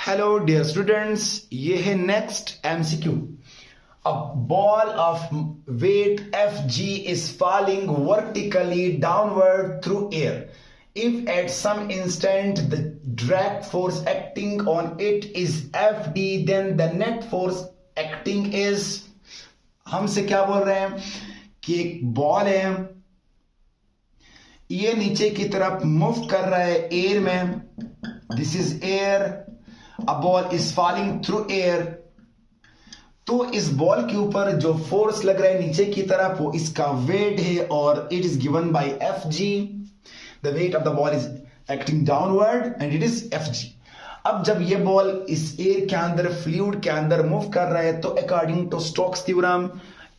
Hello dear students, ये है next MCQ. A ball of weight F G is falling vertically downward through air. If at some instant the drag force acting on it is Fd, then the net force acting is, हमसे क्या बोल रहे हैं कि एक ball है, ये नीचे की तरफ मूव कर रहा है एयर में. This is air. A ball is falling through air. तो इस बॉल के ऊपर जो फोर्स लग रहा है नीचे की तरफ वो इसका वेट है और it is given by F G. The weight of the ball is acting downward and it is Fg. अब जब ये बॉल इस एयर के अंदर फ्लूइड के अंदर मूव कर रहा है तो according to Stokes theorem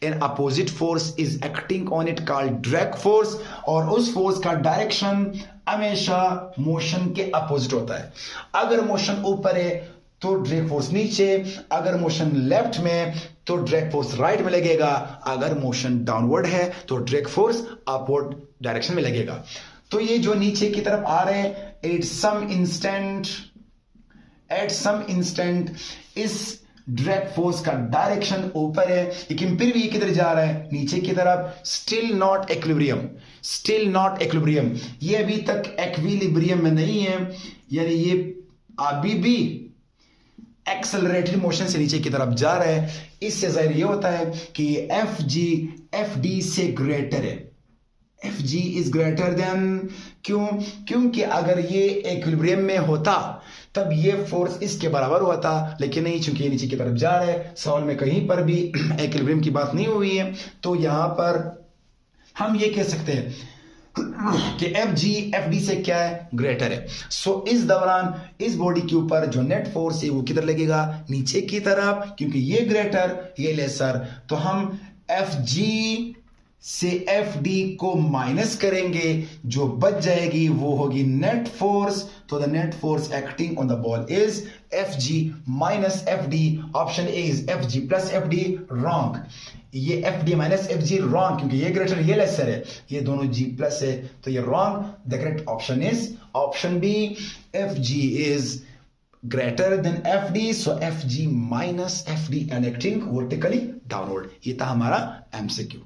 an opposite force is acting on it called drag force, और उस फोर्स का डायरेक्शन हमेशा मोशन के अपोजिट होता है. अगर मोशन ऊपर है तो ड्रैग फोर्स नीचे, अगर मोशन लेफ्ट में तो ड्रैग फोर्स राइट में लगेगा, अगर मोशन डाउनवर्ड है तो ड्रैग फोर्स अपवर्ड डायरेक्शन में लगेगा. तो ये जो नीचे की तरफ आ रहे हैं एट सम इंस्टेंट इस ड्रैग फोर्स का डायरेक्शन ऊपर है, लेकिन फिर भी ये किधर जा रहा है नीचे की तरफ. Still not equilibrium. ये अभी तक इक्विलिब्रियम में नहीं है, यानी ये अभी भी एक्सेलरेटेड मोशन से नीचे की तरफ जा रहा है. इससे जाहिर ये होता है कि एफ जी एफ डी से ग्रेटर है. F G is greater then, क्योंकि अगर ये इक्विलिब्रियम में होता तब ये फोर्स इसके बराबर होता, लेकिन नहीं, चूंकि ये नीचे की तरफ जा रहा है. सवाल में कहीं पर भी इक्विलिब्रियम की बात नहीं हुई है, तो यहां पर हम ये कह सकते हैं कि एफ जी एफ डी से क्या है, ग्रेटर है. सो इस दौरान इस बॉडी के ऊपर जो नेट फोर्स है वो किधर लगेगा, नीचे की तरफ, क्योंकि ये ग्रेटर ये लेसर. तो हम एफ जी से एफ डी को माइनस करेंगे, जो बच जाएगी वो होगी नेट फोर्स. तो the net force acting on the ball is F G minus F D. Option A is F G plus F D. Wrong. ये F D minus F G wrong, क्योंकि ये ग्रेटर ये laser है, ये दोनों जी plus है, तो ये wrong. The correct option is option B, F G is greater than F D. So F G minus F D and acting vertically downward. ये था हमारा एमसीक्यू.